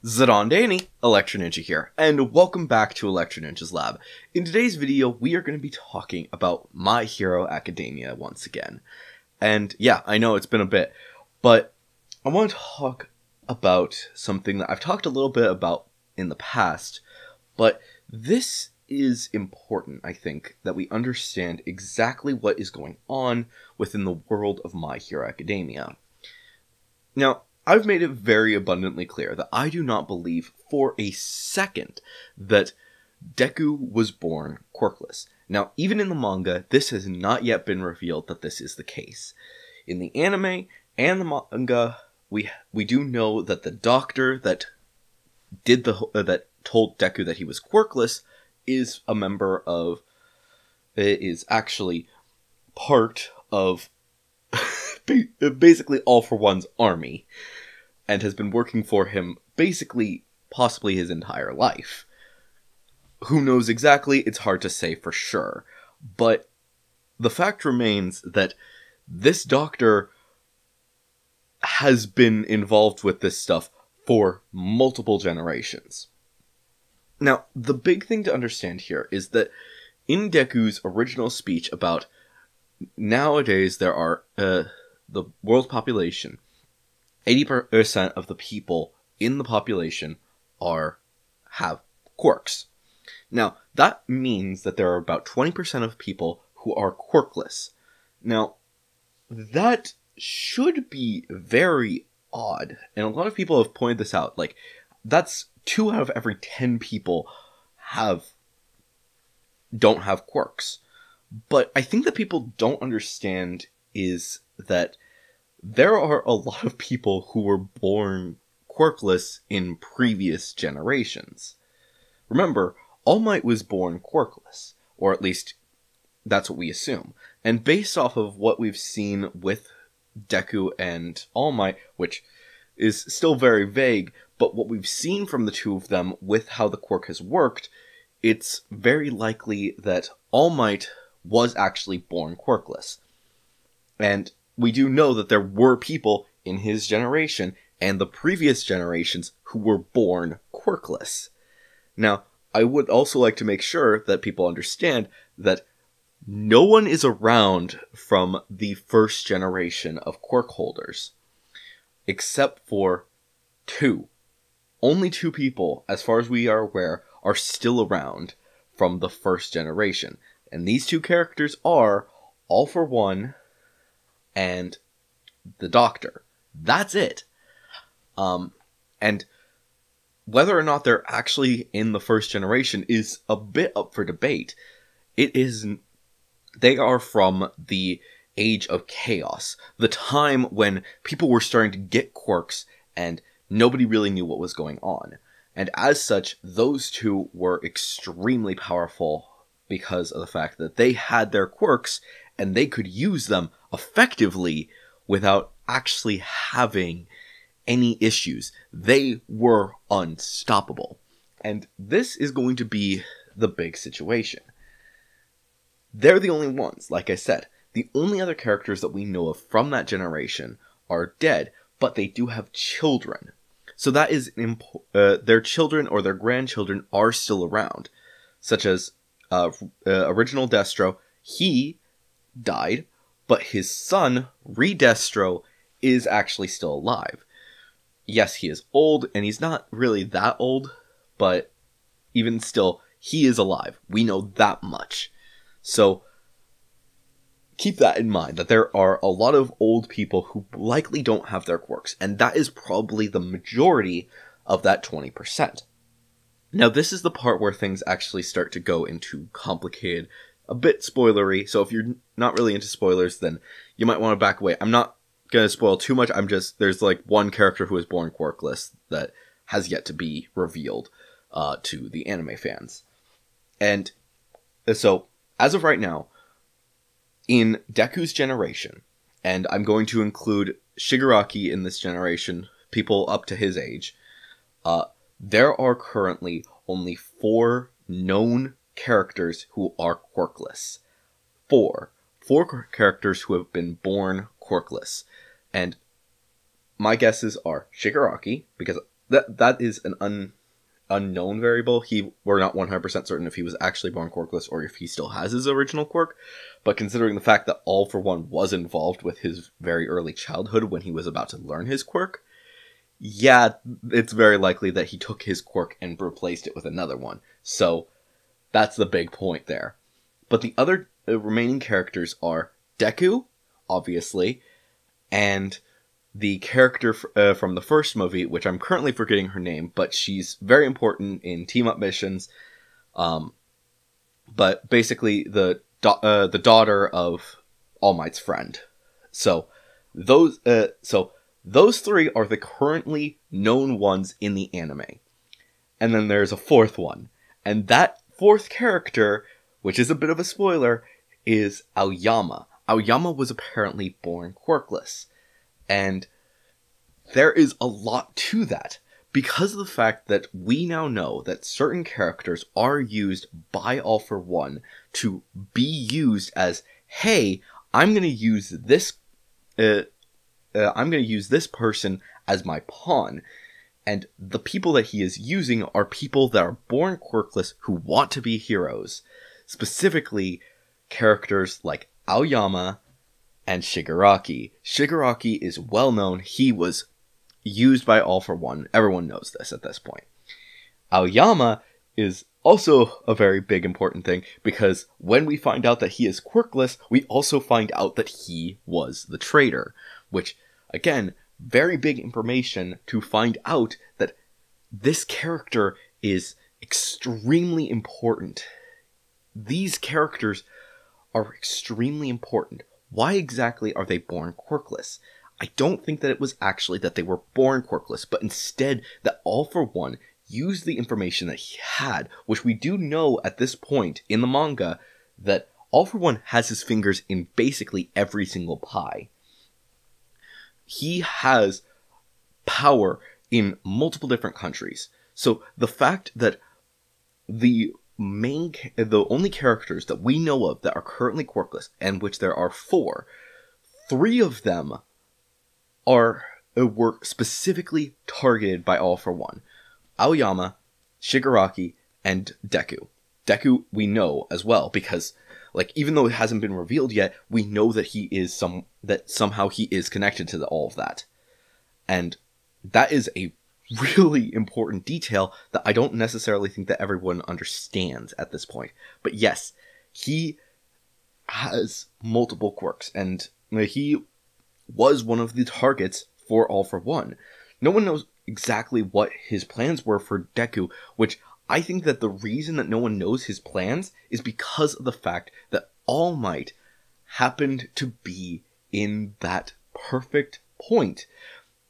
Zadondani, Electro Ninja here, and welcome back to Electro Ninja's Lab. In today's video, we are going to be talking about My Hero Academia once again. And yeah, I know it's been a bit, but I want to talk about something that I've talked a little bit about in the past, but this is important, I think, that we understand exactly what is going on within the world of My Hero Academia. Now, I've made it very abundantly clear that I do not believe for a second that Deku was born quirkless. Now, even in the manga, this has not yet been revealed that this is the case. In the anime and the manga, we do know that the doctor that that told Deku that he was quirkless is a member of, is actually part of basically All for One's army, and has been working for him basically possibly his entire life. Who knows exactly? It's hard to say for sure. But the fact remains that this doctor has been involved with this stuff for multiple generations. Now, the big thing to understand here is that in Deku's original speech about nowadays there are the world's population, 80% of the people in the population have quirks. Now, that means that there are about 20% of people who are quirkless. Now, that should be very odd, and a lot of people have pointed this out. Like, that's 2 out of every 10 people don't have quirks. But I think that people don't understand is that there are a lot of people who were born quirkless in previous generations. Remember, All Might was born quirkless, or at least that's what we assume. And based off of what we've seen with Deku and All Might, which is still very vague, but what we've seen from the two of them with how the quirk has worked, it's very likely that All Might was actually born quirkless. And we do know that there were people in his generation and the previous generations who were born quirkless. Now, I would also like to make sure that people understand that no one is around from the first generation of quirk holders, except for 2. Only 2 people, as far as we are aware, are still around from the first generation. And these 2 characters are All for One and the Doctor. That's it. And whether or not they're actually in the first generation is a bit up for debate. They are from the Age of Chaos, the time when people were starting to get quirks and nobody really knew what was going on. And as such, those 2 were extremely powerful because of the fact that they had their quirks and they could use them effectively without actually having any issues. They were unstoppable. And this is going to be the big situation. They're the only ones, like I said. The only other characters that we know of from that generation are dead, but they do have children. So that is their children or their grandchildren are still around, such as original Destro. He died, but his son, Redestro, is actually still alive. Yes, he is old, and he's not really that old, but even still, he is alive. We know that much. So, keep that in mind, that there are a lot of old people who likely don't have their quirks, and that is probably the majority of that 20%. Now, this is the part where things actually start to go into complicated, a bit spoilery, so if you're not really into spoilers, then you might want to back away. I'm not going to spoil too much, there's like one character who was born quirkless that has yet to be revealed to the anime fans. And so, as of right now, in Deku's generation, and I'm going to include Shigaraki in this generation, people up to his age, there are currently only 4 known characters who are quirkless. 4 characters who have been born quirkless. And my guesses are Shigaraki, because that is an unknown variable. We're not 100% certain if he was actually born quirkless or if he still has his original quirk. But considering the fact that All For One was involved with his very early childhood when he was about to learn his quirk, yeah, it's very likely that he took his quirk and replaced it with another one. So that's the big point there. But the other remaining characters are Deku, obviously, and the character from the first movie, which I'm currently forgetting her name, but she's very important in team-up missions. But basically, the daughter of All Might's friend. So those three are the currently known ones in the anime. And then there's a fourth one, and that fourth character, which is a bit of a spoiler, is Aoyama. Aoyama was apparently born quirkless. And there is a lot to that, because of the fact that we now know that certain characters are used by All For One to be used as, hey, I'm going to use this person as my pawn. And the people that he is using are people that are born quirkless who want to be heroes. Specifically, characters like Aoyama and Shigaraki. Shigaraki is well known. He was used by All For One. Everyone knows this at this point. Aoyama is also a very big important thing, because when we find out that he is quirkless, we also find out that he was the traitor. Which, again, very big information to find out that this character is extremely important. These characters are extremely important. Why exactly are they born quirkless? I don't think that it was actually that they were born quirkless, but instead that All For One used the information that he had, which we do know at this point in the manga that All For One has his fingers in basically every single pie. He has power in multiple different countries. So the fact that the only characters that we know of that are currently quirkless, and which there are 4, 3 of them were specifically targeted by All For One. Aoyama, Shigaraki, and Deku. Deku we know as well, because even though it hasn't been revealed yet, we know that somehow he is connected to all of that. And that is a really important detail that I don't necessarily think that everyone understands at this point. But yes, he has multiple quirks, and he was one of the targets for All For One. No one knows exactly what his plans were for Deku, which I think that the reason that no one knows his plans is because of the fact that All Might happened to be in that perfect point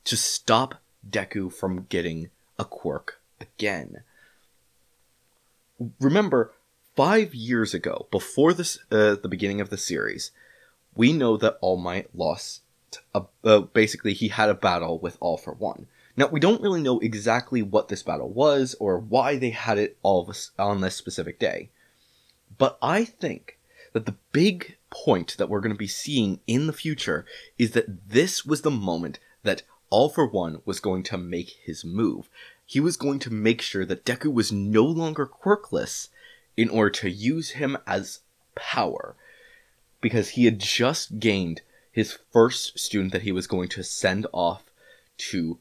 to stop Deku from getting a quirk again. Remember, 5 years ago, before the beginning of the series, we know that All Might lost. Basically, he had a battle with All For One. Now, we don't really know exactly what this battle was or why they had it on this specific day. But I think that the big point that we're going to be seeing in the future is that this was the moment that All For One was going to make his move. He was going to make sure that Deku was no longer quirkless in order to use him as power. Because he had just gained his first student that he was going to send off to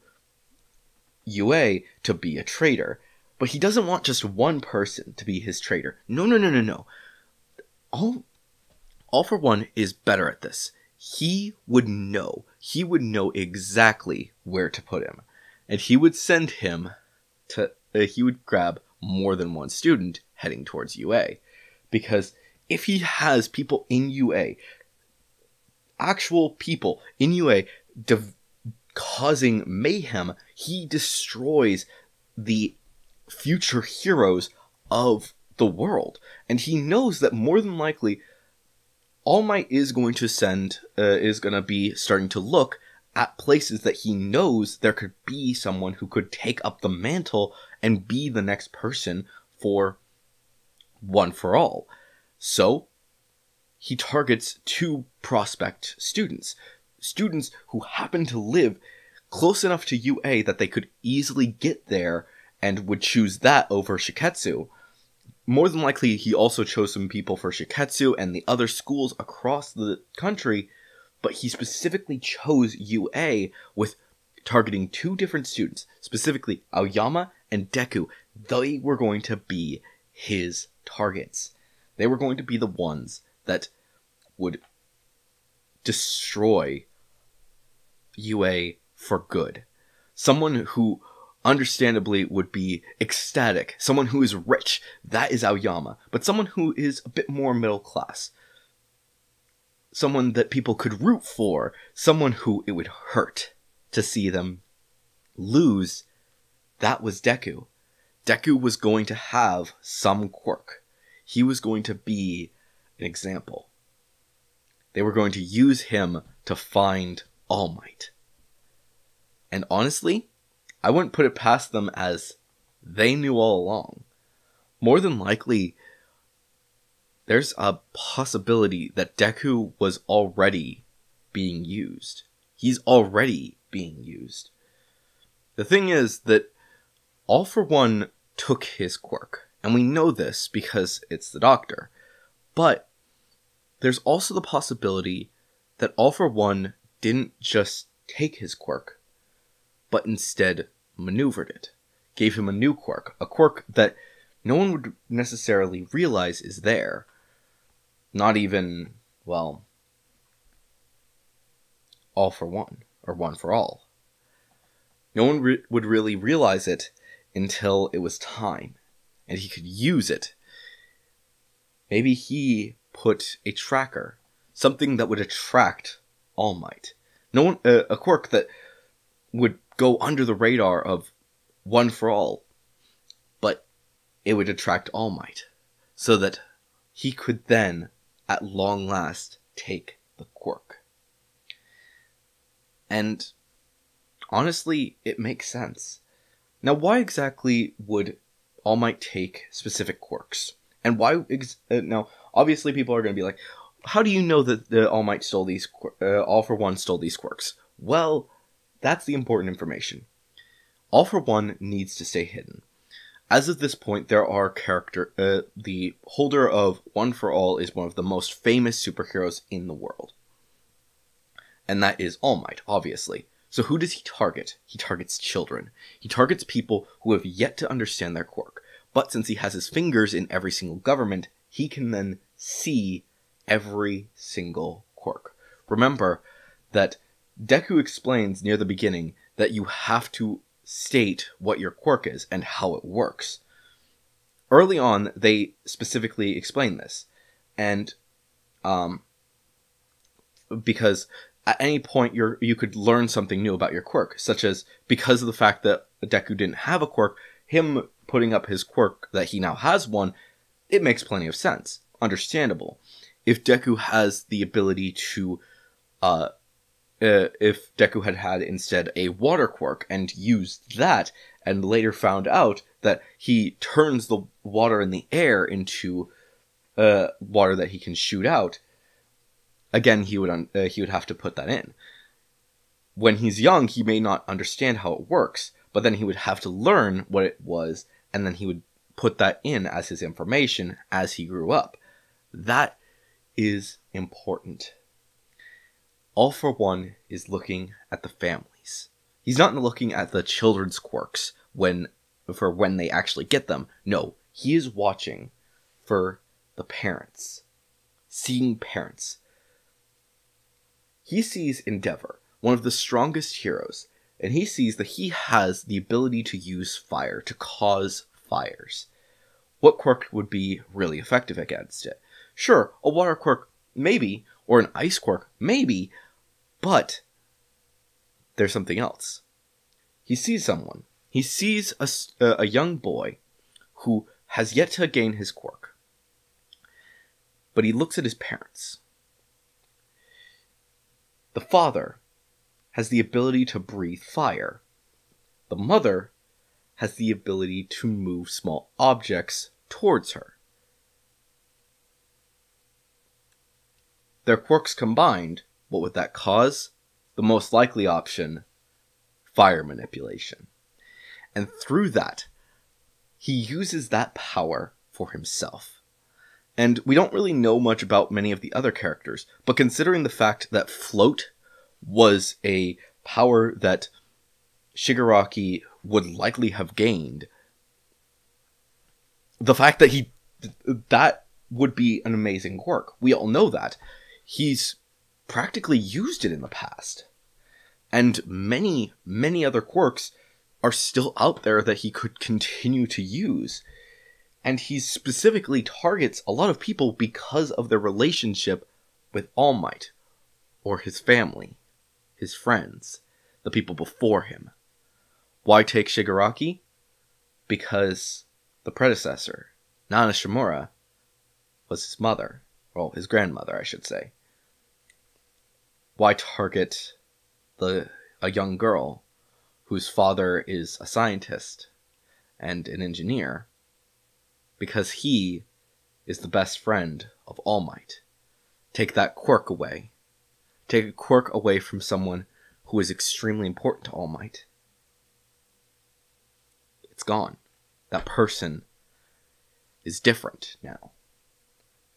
UA to be a traitor. But he doesn't want just one person to be his traitor. No. All For One is better at this. He would know exactly where to put him. And he would send him to, he would grab more than one student heading towards UA. Because if he has people in UA, actual people in UA causing mayhem, he destroys the future heroes of the world. And he knows that more than likely All Might is going to be starting to look at places that he knows there could be someone who could take up the mantle and be the next person for One For All. So he targets 2 prospect students who happen to live close enough to UA that they could easily get there and would choose that over Shiketsu. More than likely, he also chose some people for Shiketsu and the other schools across the country, but he specifically chose UA with targeting 2 different students, specifically Aoyama and Deku. They were going to be his targets. They were going to be the ones that would destroy UA for good. Someone who understandably would be ecstatic. Someone who is rich. That is Aoyama. But someone who is a bit more middle class. Someone that people could root for. Someone who it would hurt to see them lose. That was Deku. Deku was going to have some quirk. He was going to be an example. They were going to use him to find All Might. And honestly, I wouldn't put it past them as they knew all along. More than likely, there's a possibility that Deku was already being used. He's already being used. The thing is that All For One took his quirk, and we know this because it's the Doctor. But there's also the possibility that All For One didn't just take his quirk, but instead maneuvered it, gave him a new quirk, a quirk that no one would necessarily realize is there. Not even, well, All For One, or One For All. No one would really realize it until it was time, and he could use it. Maybe he put a tracker, something that would attract All Might. No one, a quirk that would go under the radar of One For All, but it would attract All Might, so that he could then, at long last, take the quirk. And honestly, it makes sense. Now, why exactly would All Might take specific quirks? And why? Now, obviously, people are going to be like, "How do you know that All Might stole these? All For One stole these quirks?" Well, that's the important information. All For One needs to stay hidden. As of this point, there are the holder of One For All is one of the most famous superheroes in the world, and that is All Might, obviously. So who does he target? He targets children. He targets people who have yet to understand their quirk. But since he has his fingers in every single government, he can then see every single quirk. Remember that Deku explains near the beginning that you have to state what your quirk is and how it works. Early on, they specifically explain this. And because at any point you could learn something new about your quirk, such as because of the fact that Deku didn't have a quirk, him putting up his quirk that he now has one, it makes plenty of sense. Understandable. If Deku has the ability to, if Deku had instead a water quirk and used that, and later found out that he turns the water in the air into water that he can shoot out, again, he would have to put that in. When he's young, he may not understand how it works, but then he would have to learn what it was, and then he would put that in as his information as he grew up. That is important. All For One is looking at the families. He's not looking at the children's quirks for when they actually get them. No, he is watching for the parents. Seeing parents. He sees Endeavor, one of the strongest heroes, and he sees that he has the ability to use fire, to cause fires. What quirk would be really effective against it? Sure, a water quirk, maybe, or an ice quirk, maybe, but there's something else. He sees someone. He sees a young boy who has yet to gain his quirk. But he looks at his parents. The father has the ability to breathe fire. The mother has the ability to move small objects towards her. Their quirks combined, what would that cause? The most likely option, fire manipulation. And through that, he uses that power for himself. And we don't really know much about many of the other characters, but considering the fact that float was a power that Shigaraki would likely have gained, the fact that that would be an amazing quirk. We all know that. He's practically used it in the past. And many, many other quirks are still out there that he could continue to use. And he specifically targets a lot of people because of their relationship with All Might, or his family, his friends, the people before him. Why take Shigaraki? Because the predecessor, Nana Shimura, was his mother. Well, his grandmother, I should say. Why target a young girl whose father is a scientist and an engineer? Because he is the best friend of All Might. Take that quirk away. Take a quirk away from someone who is extremely important to All Might. It's gone. That person is different now.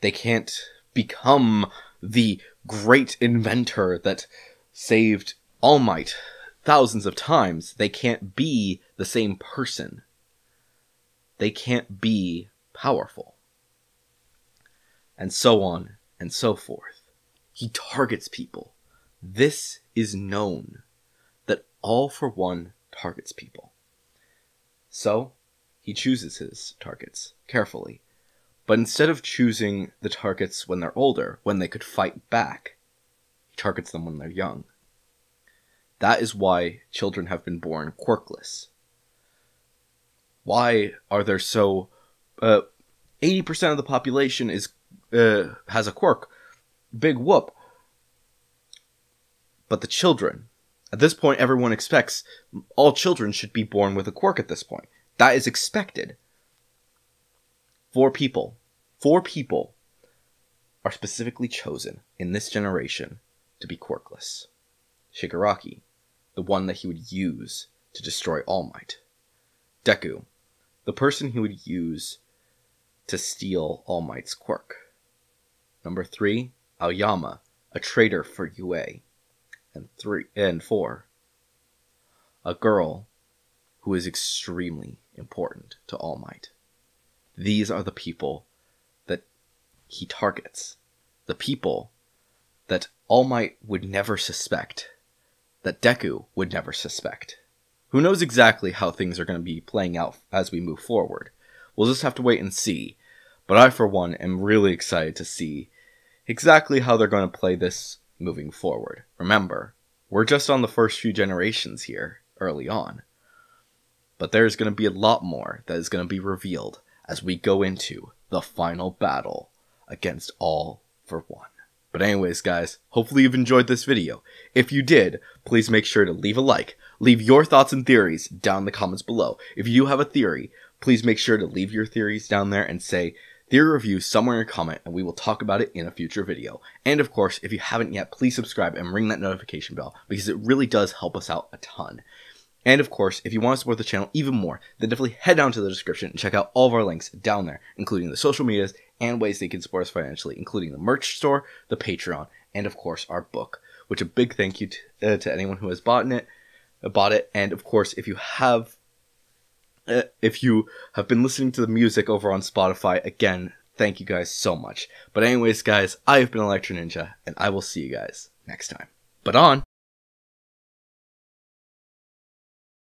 They can't become the great inventor that saved All Might thousands of times. They can't be the same person. They can't be powerful. And so on and so forth. He targets people. This is known, that All for One targets people. So, he chooses his targets carefully. But instead of choosing the targets when they're older, when they could fight back, he targets them when they're young. That is why children have been born quirkless. Why are there so... 80% of the population has a quirk. Big whoop. But the children... At this point, everyone expects all children should be born with a quirk at this point. That is expected. 4 people are specifically chosen in this generation to be quirkless. Shigaraki, the one that he would use to destroy All Might. Deku, the person he would use to steal All Might's quirk. Number 3, Aoyama, a traitor for UA. And 4, a girl who is extremely important to All Might. These are the people that he targets. The people that All Might would never suspect. That Deku would never suspect. Who knows exactly how things are going to be playing out as we move forward. We'll just have to wait and see. But I, for one, am really excited to see exactly how they're going to play this moving forward. Remember, we're just on the first few generations here, early on. But there's going to be a lot more that is going to be revealed as we go into the final battle against All for One. But anyways, guys, hopefully you've enjoyed this video. If you did, please make sure to leave a like. Leave your thoughts and theories down in the comments below. If you have a theory, please make sure to leave your theories down there and say theory review somewhere in a comment, and we will talk about it in a future video. And of course, if you haven't yet, please subscribe and ring that notification bell, because it really does help us out a ton. And of course, if you want to support the channel even more, then definitely head down to the description and check out all of our links down there, including the social medias and ways that you can support us financially, including the merch store, the Patreon, and of course our book, which a big thank you to anyone who has bought it. And of course, if you have been listening to the music over on Spotify, again, thank you guys so much. But anyways, guys, I have been Electro Ninja, and I will see you guys next time. But on!